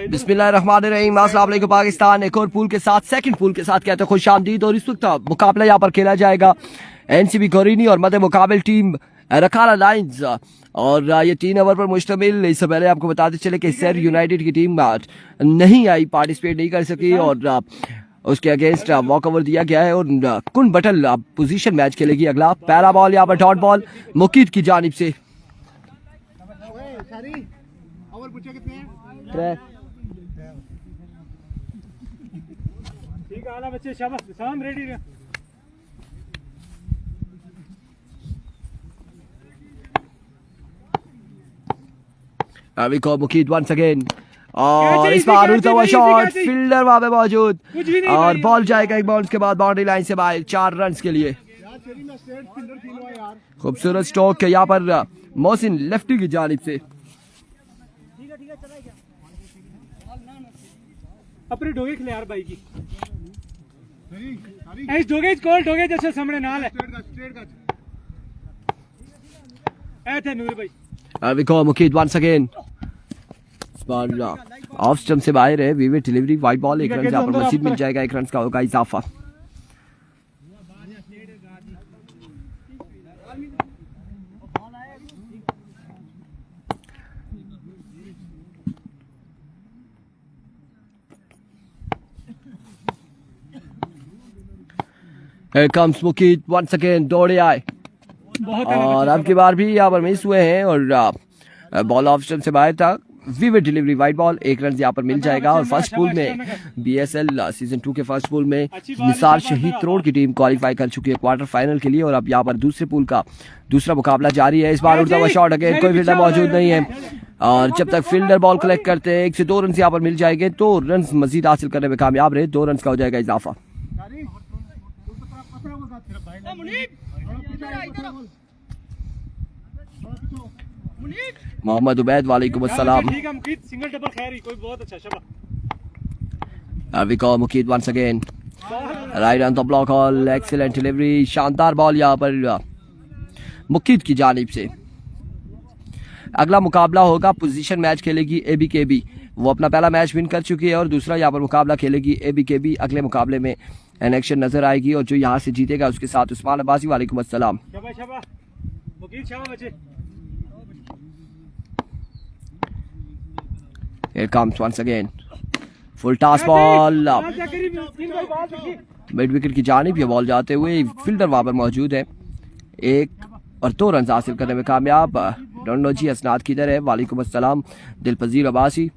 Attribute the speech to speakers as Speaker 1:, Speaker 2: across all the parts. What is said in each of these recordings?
Speaker 1: बिस्मिल्लाहिर्रहमानिर्रहीम। अस्सलाम वालेकुम पाकिस्तान। एक और पूल के साथ, सेकंड पूल के साथ कहते हैं खुश आमदीद। और इस वक्त मुकाबला यहाँ पर खेला जाएगा एनसीबी कोरिनी और मध्य मुकाबल टीम रखाला लाइन्स। और ये 3 ओवर पर मुश्तमिल। इससे पहले आपको बताते चले कि सर यूनाइटेड की टीम नहीं आई, पार्टिसिपेट नहीं कर सकी और उसके अगेंस्ट वॉक ओवर दिया गया है। और कुन बटल पोजीशन मैच खेलेगी अगला। पहला बॉल यहाँ पर डॉट बॉल मुकीद की जानिब से। अभी को मुकीद वंस अगेन और इस बार उड़ता हुआ शॉट, फील्डर वहां पे मौजूद और बॉल जाएगा एक बाउंस के बाद बाउंड्री लाइन से बाहर 4 रन के लिए। खूबसूरत स्ट्रोक है यहाँ पर मोहसिन लेफ्टी की जानिब से।
Speaker 2: अपने डोगे खिले यार भाई की इस डोगे कोल डोगे जैसे सामने नाल है ए थे नूर भाई।
Speaker 1: अभी को Muqeed once again off stump से बाहर है। Vivid delivery, wide ball, 1 run यहाँ पर मजीद मिल जाएगा। 1 रन का होगा इजाफा। Here comes Muqeed once again, दौड़े आए और अब की बार भी यहाँ पर मिस हुए हैं और बॉल ऑफ स्टंप से बाहर था। Vivid delivery, wide ball, 1 run यहाँ पर मिल जाएगा। और फर्स्ट पूल में बीएसएल सीजन 2 के फर्स्ट पूल में निसार शहीद त्रोड़ की टीम क्वालिफाई कर चुकी है क्वार्टर फाइनल के लिए। और अब यहाँ पर दूसरे पूल का दूसरा मुकाबला जारी है। इस बार उड़ता हुआ शॉट अगेन, कोई फील्डर मौजूद नहीं है और जब तक फील्डर बॉल कलेक्ट करते हैं 1 से 2 रन यहाँ पर मिल जाएंगे तो रन मजीद हासिल करने में कामयाब रहे। 2 रन का हो जाएगा इजाफा। मोहम्मद उबैद वालेकुम अस्सलाम।
Speaker 2: सिंगल डबल खैरी कोई बहुत अच्छा शबा।
Speaker 1: अभी को Muqeed once again right on the block hole, excellent delivery, शानदार बॉल यहाँ पर मुकीद की जानिब से। अगला मुकाबला होगा, पोजीशन मैच खेलेगी एबीकेबी। वो अपना पहला मैच विन कर चुकी है और दूसरा यहाँ पर मुकाबला खेलेगी एबीकेबी। अगले मुकाबले में एनेक्शन नजर आएगी और जो यहाँ से जीतेगा उसके साथ उस्मान अब्बासी वालेकुम अस्सलाम। Here comes once again full toss ball, mid wicket की जानिब ये बॉल जाते हुए फील्डर वहां पर मौजूद है। 1 और 2 रन हासिल करने में कामयाब। डोंट नो जी असनाद किधर है, वालेकुम अस्सलाम दिलपजीर अब्बासी।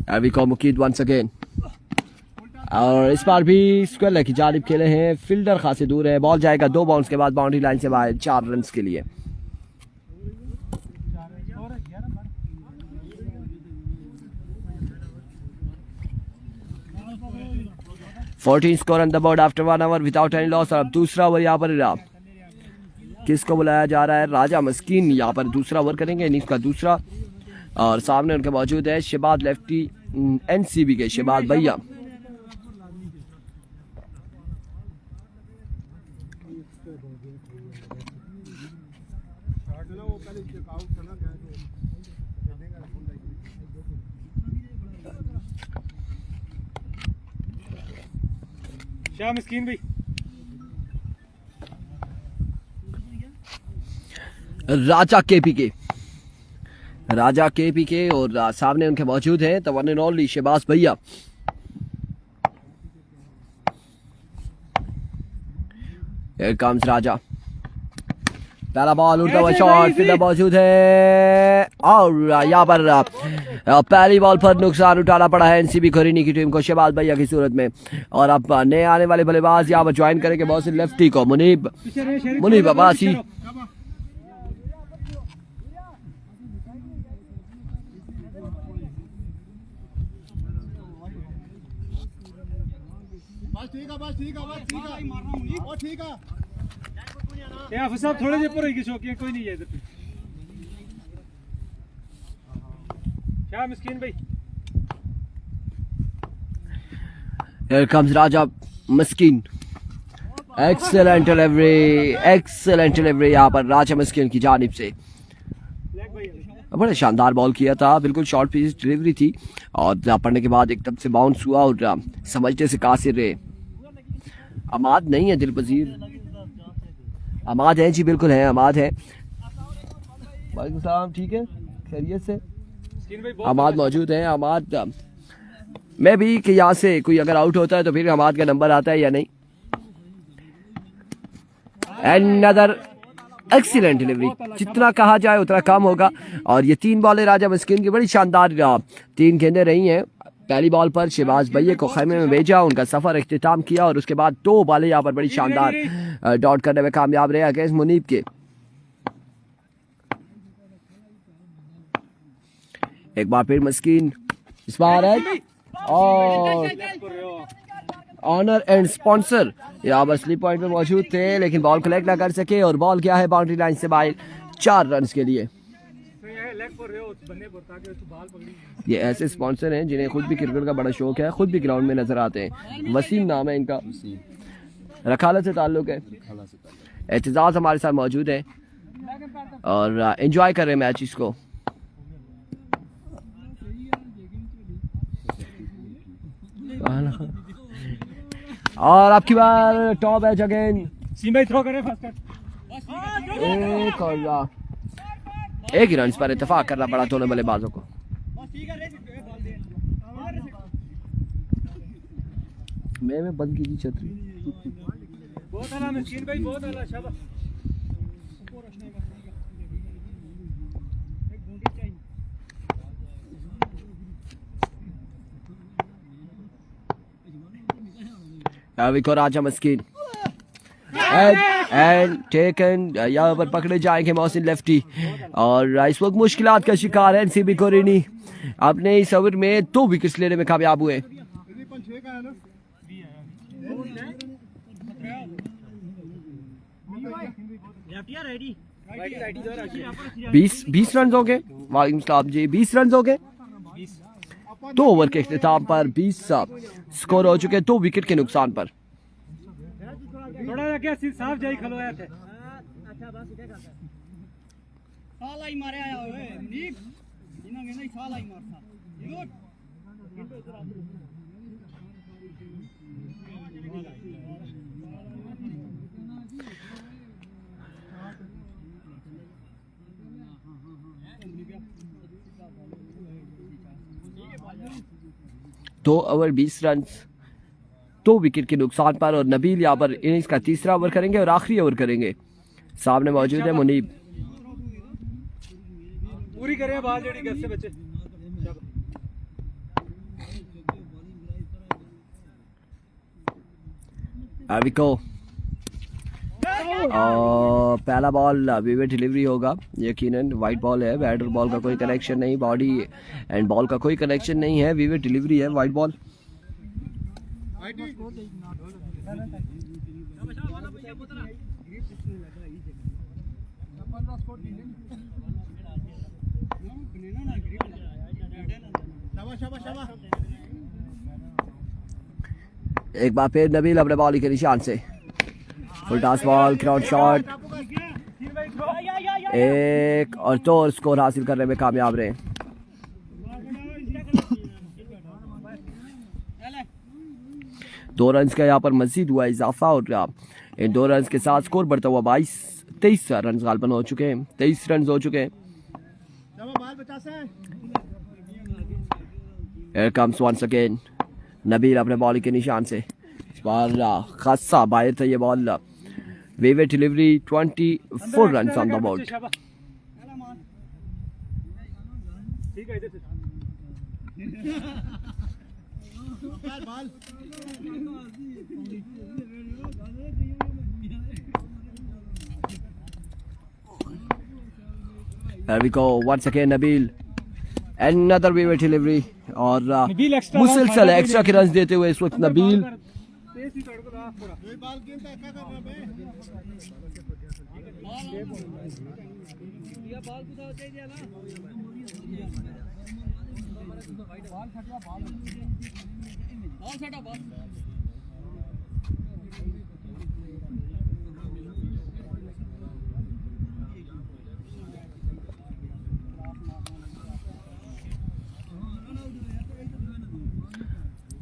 Speaker 1: अभी को मुकीद वंस अगेन और इस बार भी स्क्वायर की जानिब खेले हैं। फील्डर खासे दूर है, बॉल जाएगा 2 बाउंस के बाद बाउंड्री लाइन से बाहर 4 रन के लिए। Fourteen score on the board after 1 over without any loss. और अब दूसरा ओवर यहाँ पर किसको बुलाया जा रहा है? राजा मस्कीन यहाँ पर दूसरा ओवर करेंगे, इनिंग्स का दूसरा। और सामने उनके मौजूद है शहबाज लेफ्टी एनसीबी के शहबाज भैया।
Speaker 2: शाह मिस्कीन भाई,
Speaker 1: राजा केपी के और सामने उनके मौजूद हैं the one and only Shahbaz भैया। Here comes राजा, पहला बॉल उड़ता हुआ शॉट, फील्डर मौजूद है और यहाँ पर पहली बॉल पर नुकसान उठाना पड़ा है एनसीबी कोरिनी की टीम को शहबाज भैया की सूरत में। और अब नए आने वाले बल्लेबाज यहाँ पर ज्वाइन करेंगे बहुत लेफ्टी को मुनीब अब्बासी।
Speaker 2: हाफिज साहब थोड़े जे पर शौकिया कोई नहीं है इधर पे। क्या मिस्कीन भाई
Speaker 1: Here comes Raja Miskin. Excellent delivery यहाँ पर राजा मिस्किन की जानिब से। बड़े शानदार बॉल किया था, बिल्कुल शॉर्ट पिच डिलीवरी थी और पढ़ने के बाद एकदम से बाउंस हुआ और समझने से कासिर रहे। अमाद नहीं है दिलपजीर, अमाद है जी, बिल्कुल है, अमाद है। वालेकुम सलाम, ठीक है, खैरियत से अमाद मौजूद है। अमाद मैं भी कि यहाँ से कोई अगर आउट होता है तो फिर अमाद का नंबर आता है या नहीं। Another एक्सीलेंट डिलीवरी, जितना कहा जाए उतना कम होगा। और ये 3 बॉलें राजा मिस्किन की बड़ी शानदार 3 गेंदें रही हैं। पहली बॉल पर शहबाज भैया को खेमे में भेजा, उनका सफर इख्तिताम किया और उसके बाद 2 बॉलें यहाँ पर बड़ी शानदार डॉट करने में कामयाब रहे अगेंस्ट मुनीब के। एक बार फिर मिस्किन इस बार है और ऑनर एंड स्पॉन्सर यहाँ पर स्लिप पॉइंट पे मौजूद थे लेकिन बॉल कलेक्ट ना कर सके और बॉल क्या है बाउंड्री लाइन से बाहर 4 रन के लिए। ये ऐसे स्पॉन्सर हैं जिन्हें खुद भी क्रिकेट का बड़ा शौक है, खुद भी ग्राउंड में नजर आते हैं। वसीम नाम है इनका, रखाला से ताल्लुक है। एतजाज हमारे साथ मौजूद है और एंजॉय कर रहे हैं मैच इसको। और आपकी बार टॉप एज अगेन
Speaker 2: भाई थ्रो करे फर्स्ट
Speaker 1: एक ही रन पर इत्तेफाक करना पड़ा दोनों बल्लेबाजों को। मैं बंद की छतरी।
Speaker 2: बहुत आला मिस्किन भाई, बहुत आला, शाबाश।
Speaker 1: राजा मिस्किन एंड टेकन, यहाँ पर पकड़े जाएंगे मोहसिन लेफ्टी और इस वक्त मुश्किलात का शिकार है एनसीबी कोरिनी। अपने इस ओवर में 2 विकेट्स लेने में कामयाब हुए। 20 रन हो गए। वालेकुम सलाम जी, 20 रन हो गए। 2 ओवर के इख्तिताम पर 20 स्कोर हो चुके, 2 विकेट के नुकसान पर।
Speaker 2: थोड़ा क्या साफ जाई खलोया थे।
Speaker 3: अच्छा बस क्या करता है, साला ही मारे आया ओए नीक इन्होंने नहीं साला ही मारता गुड।
Speaker 1: दो ओवर 20 रन, 2 विकेट के नुकसान पर और नबील यहाँ पर इनिंग्स का तीसरा ओवर करेंगे और आखिरी ओवर करेंगे। सामने मौजूद है मुनीब।
Speaker 2: पूरी करें बाल जेडी घर से बच्चे।
Speaker 1: अविको पहला बॉल विवेट डिलीवरी होगा, यकीनन वाइट बॉल है, बैटर बॉल का कोई कनेक्शन नहीं, बॉडी एंड बॉल का कोई कनेक्शन नहीं है, विवेट डिलीवरी है, वाइट बॉल। एक बार फिर नबील अपने बॉल के निशान से full toss ball, ground shot, एक और 2 स्कोर हासिल करने में कामयाब रहे। दो रन का यहाँ पर मजीद हुआ इजाफा और इन 2 रन के साथ स्कोर बढ़ता हुआ 23 रन गालबन हो चुके हैं, 23 रन हो चुके हैं। Here comes once again Nabeel अपने बॉल के निशान से। इस बार खासा बाहर था ये ball, wide delivery, 24 run on the board.
Speaker 2: ठीक है
Speaker 1: There we go once again Nabeel, another wide delivery और मुसलसल एक्स्ट्रा के रन देते हुए इस वक्त नबील।
Speaker 3: बॉल सेट बॉल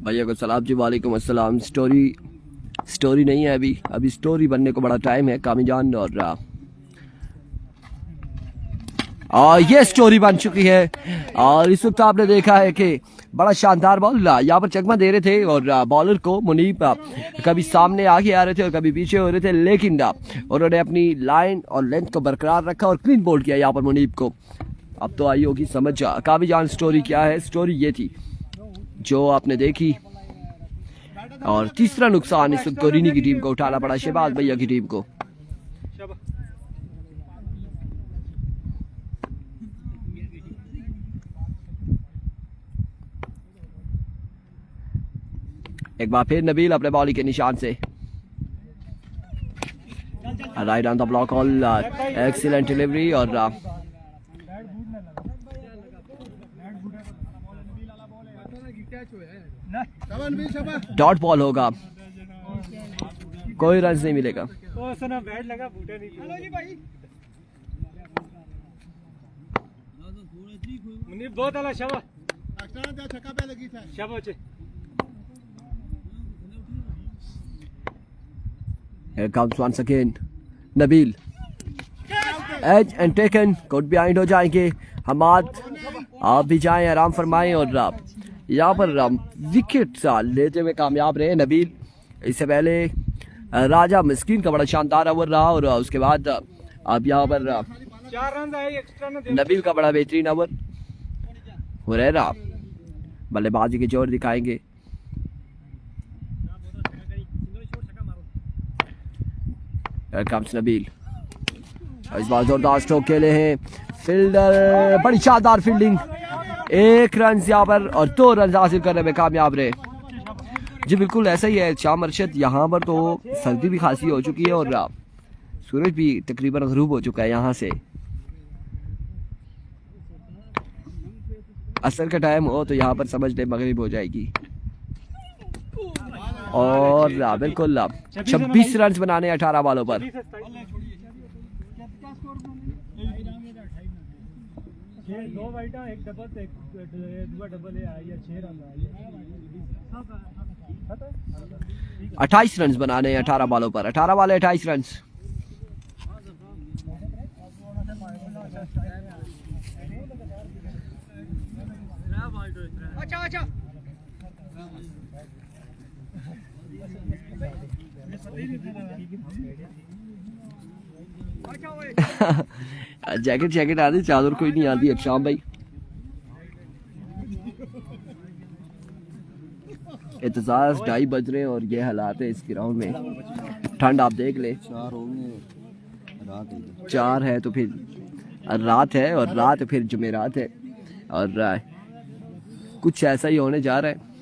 Speaker 1: भैया को सलाम जी, वालेकुम अस्सलाम। स्टोरी नहीं है अभी स्टोरी बनने को बड़ा टाइम है कामी जान। और ये स्टोरी बन चुकी है और इस वक्त आपने देखा है कि बड़ा शानदार बॉल यहाँ पर चकमा दे रहे थे और बॉलर को मुनीब कभी सामने आगे आ रहे थे और कभी पीछे हो रहे थे, लेकिन उन्होंने अपनी लाइन और लेंथ को बरकरार रखा और क्लीन बोल्ड किया यहाँ पर मुनीब को। अब तो आई होगी समझ कामी जान स्टोरी क्या है। स्टोरी ये थी जो आपने देखी। और तीसरा नुकसान इस वक्त कोरिनी की टीम को उठाना पड़ा, शहबाज भैया की टीम को। एक बार फिर नबील अपने बॉली के निशान से right on the block all, excellent delivery और डॉट बॉल होगा, कोई रन नहीं मिलेगा।
Speaker 2: ओ सुना बैट लगा बूटा नहीं। हेलो जी भाई मुनीब बहुत आला शाबाश एक्स्ट्रा दे छक्का पे लगी था शाबाश।
Speaker 1: Here comes once again Nabil, edge and taken, court behind हो जाएंगे। हमाद आप भी जाएं, आराम फरमाएं। और यहाँ पर विकेट लेते हुए कामयाब रहे नबील। इससे पहले राजा मिस्किन का बड़ा शानदार ओवर रहा और उसके बाद अब यहाँ पर
Speaker 2: 4 रन आए एक्स्ट्रा ना
Speaker 1: नबील का बड़ा बेहतरीन ओवर हो रहा। बल्लेबाजी के जोर दिखाएंगे। Here comes नबील, इस बार जोरदार स्ट्रोक खेले हैं फील्डर, बड़ी शानदार फील्डिंग। 1 रन यहाँ पर और 2 रन हासिल करने में कामयाब रहे। जी बिल्कुल ऐसा ही है शाम अरशद। यहाँ पर तो सर्दी भी खासी हो चुकी है और सूरज भी तकरीबन गरूब हो चुका है। यहाँ से असर का टाइम हो तो यहाँ पर समझ ले मगरिब हो जाएगी। और बिल्कुल 26 रन बनाने 18 बॉलों पर।
Speaker 2: 2 वाइटा 1 डबल 1 2 डबल है या 6 रन आए।
Speaker 1: 28 रन बनाने 18 बॉलों पर। 18 बॉल 28 रन।
Speaker 3: अच्छा
Speaker 1: जैकेट आती, चादर कोई नहीं आती। अब शाम भाई एहतसास 2:30 बज रहे हैं और ये हालात है इस ग्राउंड में। ठंड आप देख ले, 4 है तो फिर रात है और रात फिर जुमेरात है और कुछ ऐसा ही होने जा रहा है।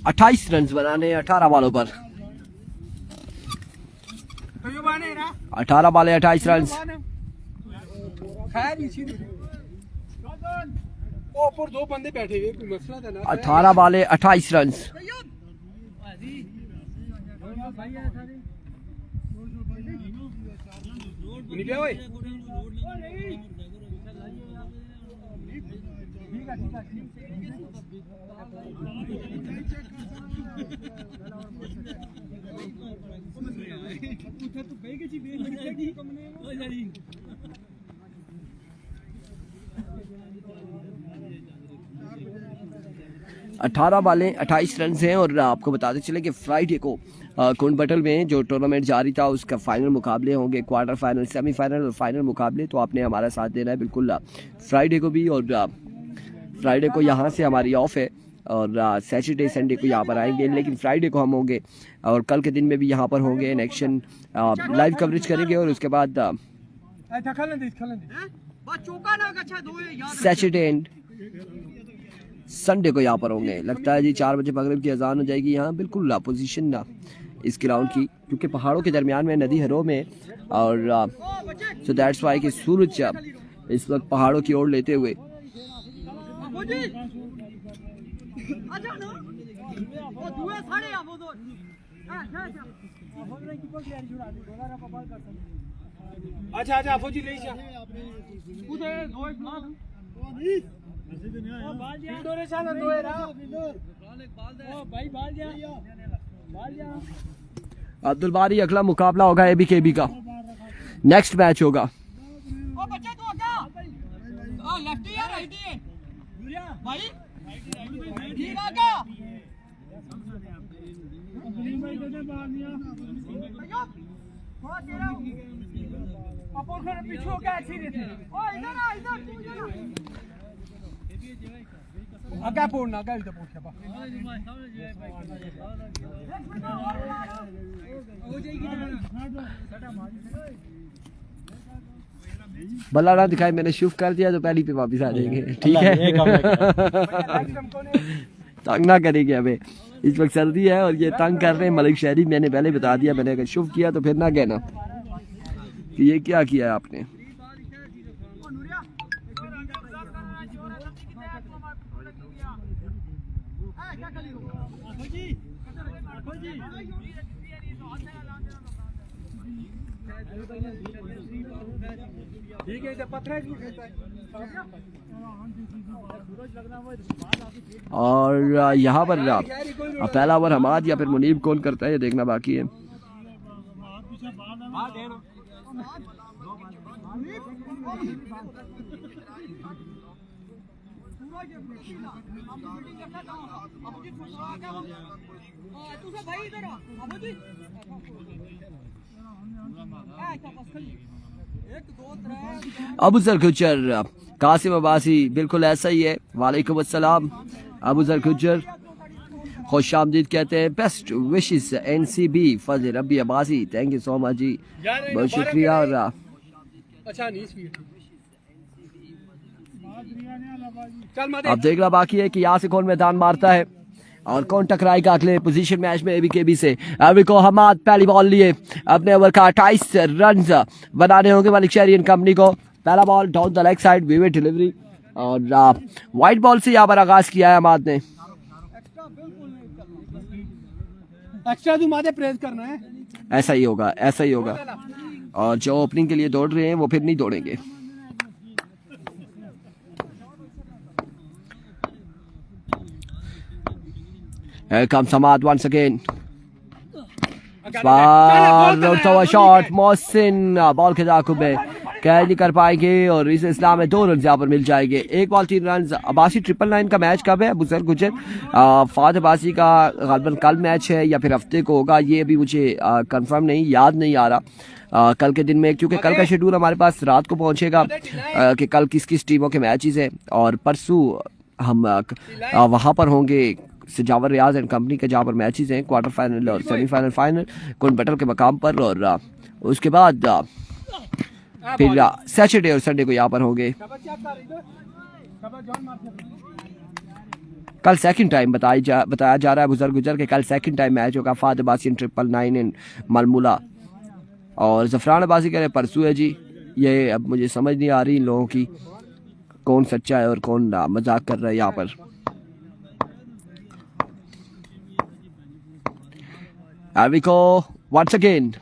Speaker 1: 28 रन बनाने 18 बॉलों पर। 18 बॉले 28 रन।
Speaker 2: ऊपर 2 बंदे बैठे हुए, कोई मसला था ना।
Speaker 1: 18 बॉले 28 रन। अठारह बॉलें 28 रन हैं। और आपको बताते चले कि फ्राइडे को कोटबटल में जो टूर्नामेंट जारी था उसका फाइनल मुकाबले होंगे, क्वार्टर फाइनल, सेमीफाइनल और फाइनल मुकाबले। तो आपने हमारा साथ देना है बिल्कुल फ्राइडे को भी। और फ्राइडे को यहाँ से हमारी ऑफ है और सैटरडे संडे को यहाँ पर आएंगे, लेकिन फ्राइडे को हम होंगे और कल के दिन में भी यहाँ पर होंगे। इन एक्शन लाइव कवरेज करेंगे और उसके बाद सैटरडे एंड संडे को यहाँ पर होंगे। लगता है जी 4 बजे मगरिब की अजान हो जाएगी। यहाँ बिल्कुल पोजीशन ना इस ग्राउंड की, क्योंकि पहाड़ों के दरमियान में नदी है रो में, और सो दैट्स वाई कि सूरज इस वक्त पहाड़ों की ओर लेते हुए
Speaker 2: अच्छा अच्छा फौजी ले जा
Speaker 1: अब्दुल बारी अगला मुकाबला होगा ABKB का, नेक्स्ट मैच होगा।
Speaker 2: आगे पोड़ना आगे इधर पोड़ छपा
Speaker 1: बल्ला ना दिखाई, मैंने शुभ कर दिया तो पहली पे वापस आ जाएंगे, ठीक है। तंग ना करेंगे हमें, इस वक्त सर्दी है और ये तंग कर रहे हैं मलिक शहरी। मैंने पहले बता दिया, मैंने अगर शुभ किया तो फिर ना कहना कि ये क्या किया है आपने।
Speaker 2: ठीक है पत्थर
Speaker 1: और यहाँ पर पहला ओवर हमाद या फिर मुनीब कौन करता है ये देखना बाकी है। अबू जर गुज्जर, कासिम अब्बासी, बिल्कुल ऐसा ही है। वालेकुम अस्सलाम अबू जर गुज्जर, खुश आमदीद कहते हैं। Best wishes NCB Fazal Rabbi Abbasi, thank you so much जी, बहुत शुक्रिया। और अब देखना बाकी है कि यहाँ से कौन मैदान मारता है और कौन टकराएगा अगले पोजीशन मैच में ABKB से। अभी को हमाद पहली बॉल लिए अपने ओवर का 28 रन बनाने होंगे मलिक शहरी एंड कंपनी को। पहला ball down the leg side, vivid delivery और वाइट बॉल से यहाँ पर आगाज किया है हमाद ने।
Speaker 2: एक्स्ट्रा तू माथे प्रेस करना है,
Speaker 1: ऐसा ही होगा, ऐसा ही होगा। और जो ओपनिंग के लिए दौड़ रहे हैं वो फिर नहीं दौड़ेंगे। Here comes Hamad once again. Shot Mohsin ball के जाकुब में कैच नहीं कर पाएंगे और इस इस्लाम में 2 रन यहाँ पर मिल जाएंगे। 1 बॉल 3 रन। अब्बासी 999 का मैच कब है? अबू जर गुज्जर फाद अब्बासी का गालिबन कल मैच है या फिर हफ्ते को होगा, ये अभी मुझे कंफर्म नहीं, याद नहीं आ रहा कल के दिन में, क्योंकि कल का शेड्यूल हमारे पास रात को पहुंचेगा कि कल किस किस टीमों के मैचेस हैं। और परसों हम वहाँ पर होंगे सजावर रियाज एंड कंपनी के, जहाँ पर मैचेस हैं क्वार्टर फाइनल और सेमीफाइनल फाइनल कौन बैटल के मकाम पर। और उसके बाद फिर सैटरडे और संडे को यहाँ पर होंगे। कल सेकंड टाइम बताया जा रहा है बुजुर्ग गुजर के, कल सेकंड टाइम मैच होगा फाद अब्बासी 999 एंड मलमुला। और जफरान अब्बासी कह रहे परसों है जी। ये अब मुझे समझ नहीं आ रही इन लोगों की कौन सच्चा है और कौन मजाक कर रहा है यहाँ पर। अविको वंस अगेन,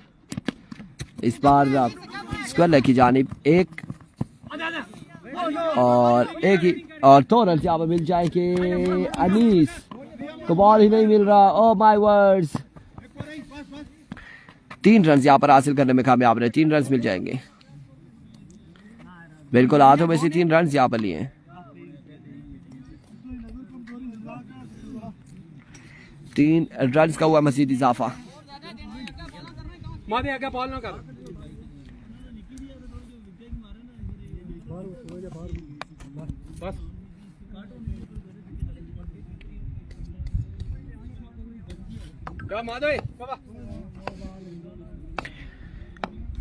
Speaker 1: इस बार स्क्वायर की जानिब एक और ही और 2 रन यहाँ पर मिल जाएंगे। अनीस को बॉल ही नहीं मिल रहा, ओ माय वर्ड्स। 3 रन यहाँ पर हासिल करने में कामयाब रहे, 3 रन मिल जाएंगे। बिल्कुल हाथों में से 3 रन यहाँ पर लिए। 3 रन का हुआ मजीद इजाफा।
Speaker 2: मादे आगे बॉल ना कर, बस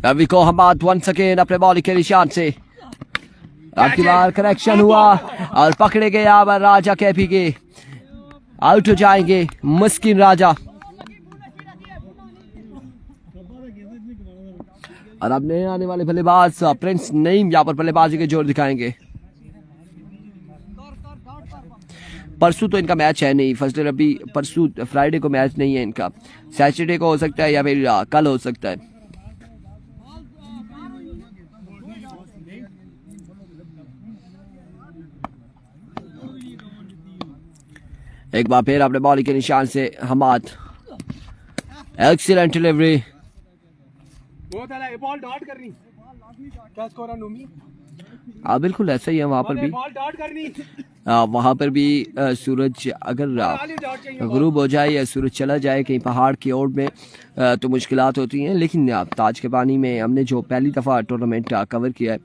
Speaker 1: रवि को हमाद वंस अगेन अपने बॉलिंग के निशान से। आपकी बार करेक्शन हुआ और पकड़े गए यहाँ पर राजा कैफी के, आउट हो जाएंगे मुस्किन राजा। और अब नए आने वाले बल्लेबाज प्रिंस नईम यहाँ पर बल्लेबाजी के जोर दिखाएंगे। परसों तो इनका मैच है नहीं, फर्स्ट अभी परसों फ्राइडे को मैच नहीं है इनका, सैटरडे को हो सकता है या फिर कल हो सकता है। एक बार फिर अपने बॉलिंग के निशान से Hammad, excellent delivery.
Speaker 2: Ball dot करनी, क्या स्कोर है नोमी?
Speaker 1: बिल्कुल ऐसा ही है वहां पर भी,
Speaker 2: बॉल डॉट करनी।
Speaker 1: वहां पर भी सूरज अगर गुरूब हो जाए या सूरज चला जाए कहीं पहाड़ की ओर में तो मुश्किलात होती हैं, लेकिन ताज के पानी में हमने जो पहली दफ़ा टूर्नामेंट कवर किया है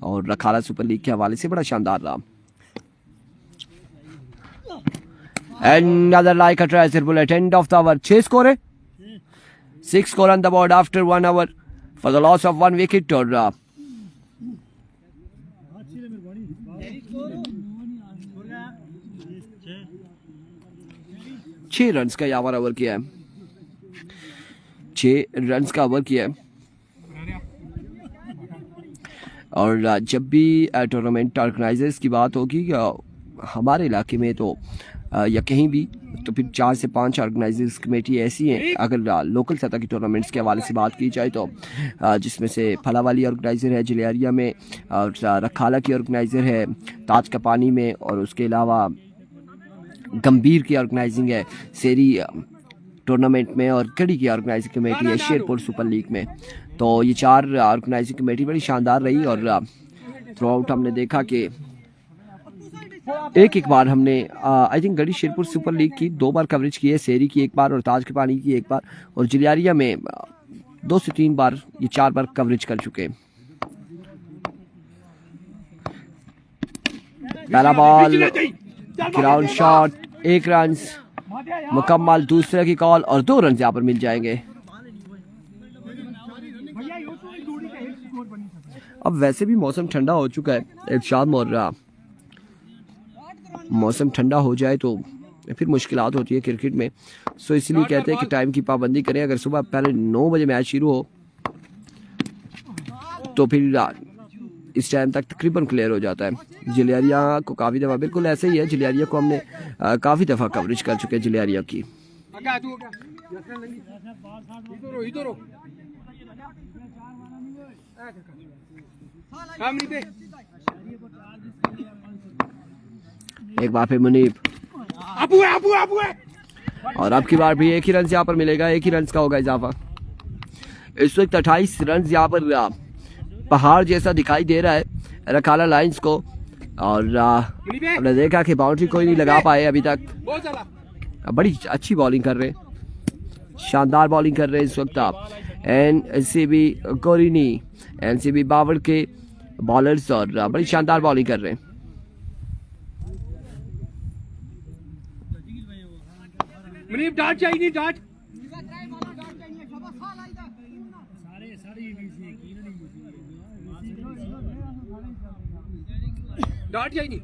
Speaker 1: और रखाला सुपर लीग के हवाले से बड़ा शानदार रहा। Another like a treasure bullet, end of the over. 6 score है, 6 score on the board after 1 hour for the loss of 1 wicket। और 6 रन्स का यहाँ ओवर किया है, 6 रन्स का ओवर किया है। और जब भी टूर्नामेंट ऑर्गेनाइजर्स की बात होगी हमारे इलाके में तो या कहीं भी, तो फिर 4 से 5 ऑर्गेनाइजर्स कमेटी ऐसी हैं अगर लोकल सतह की टूर्नामेंट्स के हवाले से बात की जाए तो, जिसमें से फलावाली ऑर्गेनाइज़र है जलियारिया में, और रखाला की ऑर्गेनाइज़र है ताज का पानी में, और उसके अलावा गंभीर की ऑर्गेनाइजिंग है सेरी टूर्नामेंट में, और कड़ी की ऑर्गेनाइजिंग कमेटी है शेरपुर सुपर लीग में। तो ये 4 ऑर्गेनाइजिंग कमेटी बड़ी शानदार रही और थ्रू आउट हमने देखा कि एक बार हमने I think Garhi Sherpur super league की 2 बार कवरेज की है, सेरी की 1 बार और ताज के पानी की 1 बार, और जलियारिया में 2 से 3 बार, ये 4 बार कवरेज कर चुके हैं। पहला बॉल ग्राउंड शॉट, 1 रन मुकम्मल, दूसरे की कॉल और 2 रन यहाँ पर मिल जाएंगे। अब वैसे भी मौसम ठंडा हो चुका है इरशाद, और मौसम ठंडा हो जाए तो फिर मुश्किलात होती है क्रिकेट में, सो इसलिए कहते हैं कि टाइम की पाबंदी करें। अगर सुबह पहले 9 बजे मैच शुरू हो तो फिर इस टाइम तक तकरीबन क्लियर हो जाता है। जलियारिया को काफ़ी दफ़ा, बिल्कुल ऐसे ही है, जलियारिया को हमने काफ़ी दफ़ा कवरेज कर चुके हैं जलियारिया की। एक बार फिर मुनीब, और अब की बार भी 1 ही रन यहाँ पर मिलेगा, 1 ही रन का होगा इजाफा। इस वक्त 28 रन यहाँ पर पहाड़ जैसा दिखाई दे रहा है रखाला लाइंस को, और हमने देखा कि बाउंड्री कोई नहीं लगा पाए अभी तक। बड़ी अच्छी बॉलिंग कर रहे हैं, शानदार बॉलिंग कर रहे हैं इस वक्त एनसीबी कोरिनी, एनसीबी बावड़ के बॉलर्स, और बड़ी शानदार बॉलिंग कर रहे हैं।
Speaker 2: मुनीब डाट चाहिए, डाट डाट चाहिए।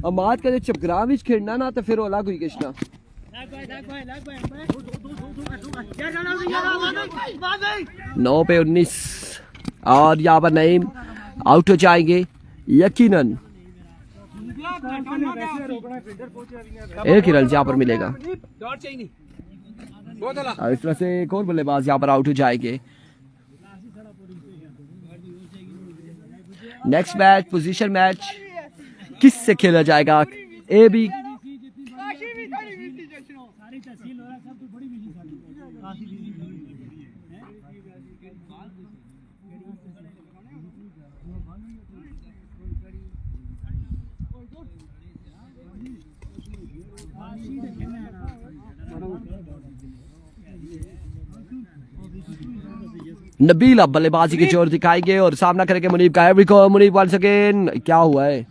Speaker 1: अमाद का चपग्राम विच खेलना ना तो फिर अलग हुई किसना। 9 पे 19 और यहाँ पर नईम आउट हो जाएंगे यकीनन। 1 ही रन यहाँ पर मिलेगा, और इस तरह से एक और बल्लेबाज यहाँ पर आउट हो जाएंगे। नेक्स्ट मैच पोजीशन मैच किस से खेला जाएगा? ए बी नबील अब बल्लेबाजी की जोर दिखाएंगे और सामना करेंगे मुनीब का। एवरी को मुनीब वंस अगेन, क्या हुआ है?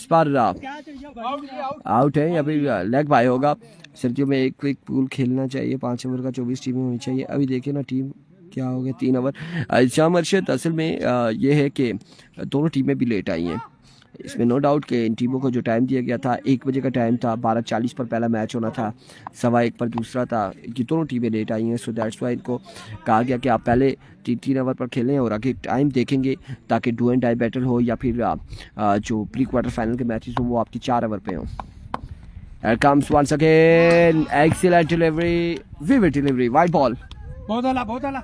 Speaker 1: इस बार
Speaker 3: क्या चाहिए भाई?
Speaker 1: आउट है, अभी लेग बाय होगा। सर्दियों में एक क्विक पूल खेलना चाहिए, 5 ओवर का 24 टीमें होनी चाहिए। अभी देखिए ना टीम क्या हो गया, 3 ओवर। शाम अरशद असल में ये है कि दोनों टीमें भी लेट आई हैं, इसमें नो डाउट कि इन टीमों को जो टाइम दिया गया था 1 बजे का टाइम था, 12:40 पर पहला मैच होना था, 1:15 पर दूसरा था, ये दोनों टीमें लेट आई हैं। सो दैट्स वाई इनको कहा गया कि आप पहले 3 ओवर पर खेलें और आगे टाइम देखेंगे ताकि डू एंड डाई बैटल हो या फिर जो प्री क्वार्टर फाइनल के मैचेस हो वो आपकी 4 ओवर पे हों। Here comes once again, excellent delivery, vivid delivery, white ball.
Speaker 2: बहुत आला बहुत आला।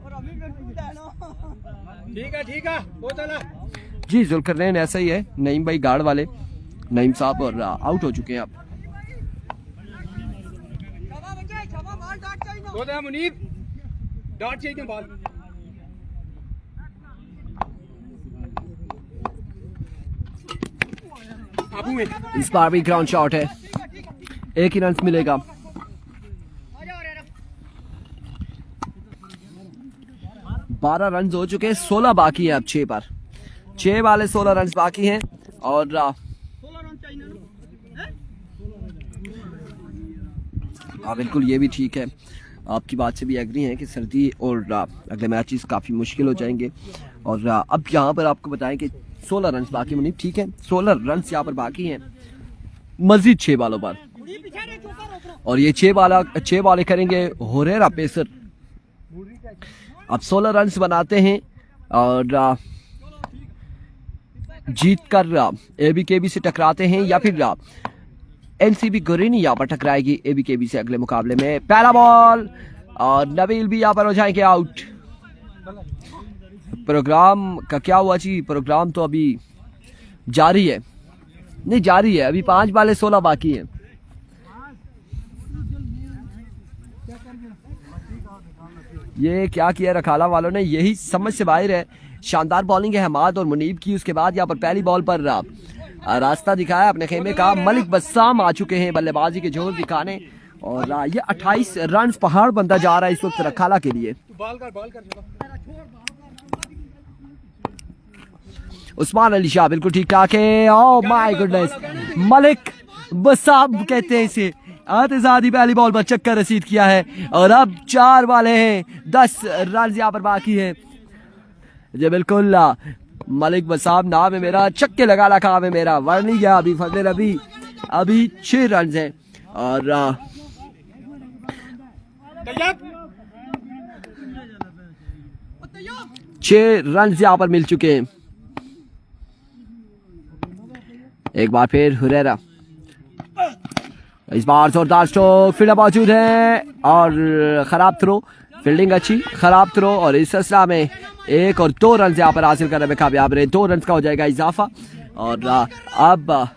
Speaker 3: और अभी भी टूटा है ना।
Speaker 2: ठीक है बहुत आला।
Speaker 1: जी जुल्करनैन ऐसा ही है, नईम भाई गार्ड वाले, नईम साहब और आउट हो चुके हैं अब।
Speaker 3: छवा बचे, छवा बाल डाट चाहिए ना।
Speaker 2: बहुत है मुनीब, डॉट चाहिए बॉल। आबू में
Speaker 1: इस बार भी ग्राउंड शॉट है, एक ही रन मिलेगा।
Speaker 3: आ जाओ रे।
Speaker 1: 12 रन हो चुके हैं, 16 बाकी है अब 6 पर, 6 वाले 16 रन बाकी हैं और
Speaker 3: 16 रन चाहिए ना। हैं?
Speaker 1: हाँ बिल्कुल ये भी ठीक है, आपकी बात से भी एग्री हैं कि सर्दी और अगले मैचेस काफ़ी मुश्किल हो जाएंगे। और अब यहाँ पर आपको बताएं कि 16 रन बाकी, मुनीब ठीक है 16 रन यहाँ पर बाकी हैं मजीद 6 बालों पर,
Speaker 3: बुढ़ी पीछे रे, चौका रोक लो।
Speaker 1: और ये 6 बाले करेंगे हुरैरा पेसर। अब 16 रन बनाते हैं और जीत कर एबीकेबी से टकराते हैं या फिर एनसीबी गुरेनी यहाँ पर टकराएगी एबीकेबी से अगले मुकाबले में। पहला बॉल और नबील भी यहाँ पर हो जाएंगे आउट। प्रोग्राम का क्या हुआ जी, प्रोग्राम तो अभी जारी है, नहीं जारी है, अभी 5 बाले 16 बाकी हैं। ये क्या किया रखाला वालों ने, यही समझ से बाहर है। शानदार बॉलिंग है हमाद और मुनीब की, उसके बाद यहाँ पर पहली बॉल पर रास्ता दिखाया अपने खेमे का। मलिक बस्साम आ चुके हैं बल्लेबाजी के जोर दिखाने और ये 28 रन पहाड़ बनता जा रहा है इस वक्त रखाला के लिए।
Speaker 2: बॉल कर चलो।
Speaker 1: उस्मान अली शाह बिल्कुल ठीक ठाक है। ओह माय गुडनेस, मलिक बस्साम कहते हैं इसे, आतिजादी पहली बॉल पर चक्कर रसीद किया है और अब 4 वाले हैं, 10 रन यहाँ पर बाकी है। जी बिल्कुल, मलिक बसाम नाम है मेरा, चक्के लगा काम है मेरा, वर नहीं गया अभी फजल, अभी 6 रन हैं और 6 रन यहाँ पर मिल चुके हैं। एक बार फिर हुरैरा, इस बार जोरदार स्ट्रोक, फील्डर मौजूद है और खराब थ्रो, फील्डिंग अच्छी, खराब थ्रो और इस सिलसिला में 1 और 2 रन यहाँ पर हासिल करने में कामयाब रहे। 2 रन का हो जाएगा इजाफा और अब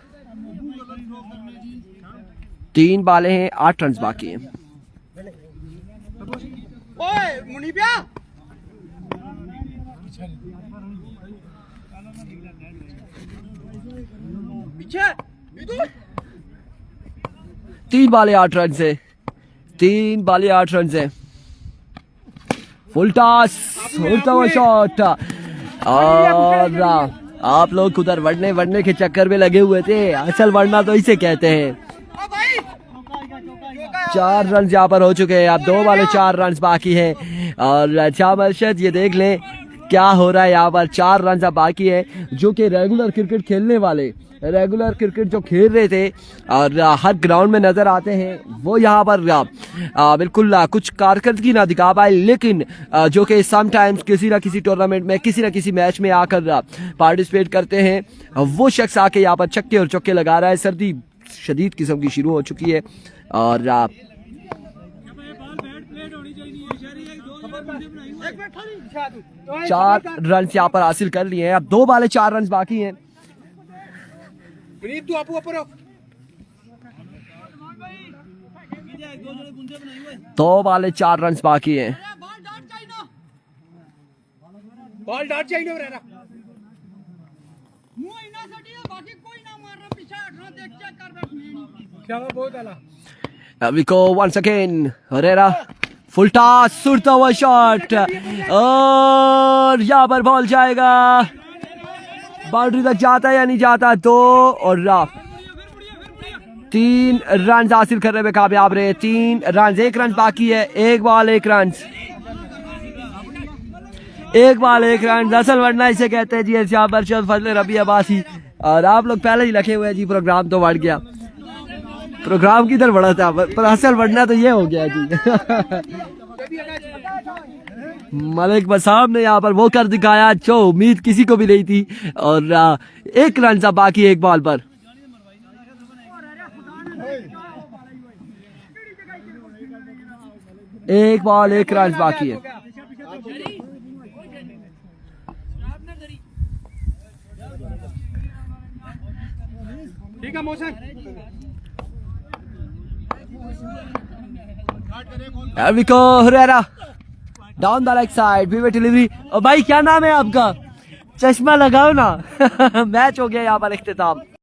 Speaker 1: 3 बाले हैं, 8 रन बाकी हैं।
Speaker 3: ओए मुनीबिया, पीछे इधर
Speaker 1: 3 बाले 8 रन से, 3 बाले 8 रन से, फुल टॉस, उड़ता हुआ शॉट और आप लोग उधर वड़ने के चक्कर में लगे हुए थे, असल वड़ना तो इसे कहते हैं। 4 रन यहाँ पर हो चुके हैं, अब 2 वाले 4 रन बाकी है और अच्छा मर्शद ये देख लें क्या हो रहा है यहाँ पर। 4 रन अब बाकी है, जो कि रेगुलर क्रिकेट खेलने वाले, रेगुलर क्रिकेट जो खेल रहे थे और हर ग्राउंड में नजर आते हैं, वो यहाँ पर बिल्कुल कुछ कारकर्दगी ना दिखा पाए, लेकिन जो कि समटाइम्स किसी ना किसी टूर्नामेंट में, किसी ना किसी मैच में आकर पार्टिसिपेट करते हैं, वो शख्स आके यहाँ पर छक्के और चौके लगा रहा है। सर्दी शदीद किस्म की शुरू हो चुकी है और 4 रन यहाँ पर हासिल कर लिए हैं, अब 2 बाले 4 रन बाकी हैं।
Speaker 2: मुनीब तू आपू ऊपर हो।
Speaker 1: 2 बाले 4 रन बाकी हैं।
Speaker 2: बॉल डॉट चाहिए रे।
Speaker 3: मुंह इनासाठी है, बाकी कोई ना मार रहा, पीछे हटना, देख चेक कर बैठ।
Speaker 2: क्या बहुत आला।
Speaker 1: We go once again, Herrera, full toss, उड़ता हुआ शॉट और यहाँ पर बॉल जाएगा बाउंड्री तक जाता है या नहीं जाता? 2 और 3 रन हासिल करने में कामयाब रहे। 3 रन, 1 रन बाकी है। 1 बॉल 1 रन, 1 बॉल 1 रन। दरअसल वरना इसे कहते हैं जी एहतियाब अरशद फजल रबी अब्बासी। और आप लोग पहले ही लखे हुए हैं जी, प्रोग्राम तो बढ़ गया, प्रोग्राम किधर बढ़ा था, पर असल बढ़ना तो ये हो गया जी। मलिक बसाम ने यहाँ पर वो कर दिखाया जो उम्मीद किसी को भी नहीं थी। और 1 रन सा बाकी 1 बॉल पर। एक बॉल 1 रन बाकी है।
Speaker 2: ठीक है मोशन।
Speaker 1: एविको Huraira down the leg side, wide delivery. और भाई क्या नाम है आपका? चश्मा लगाओ ना। मैच हो गया यहाँ पर इख्तिताम।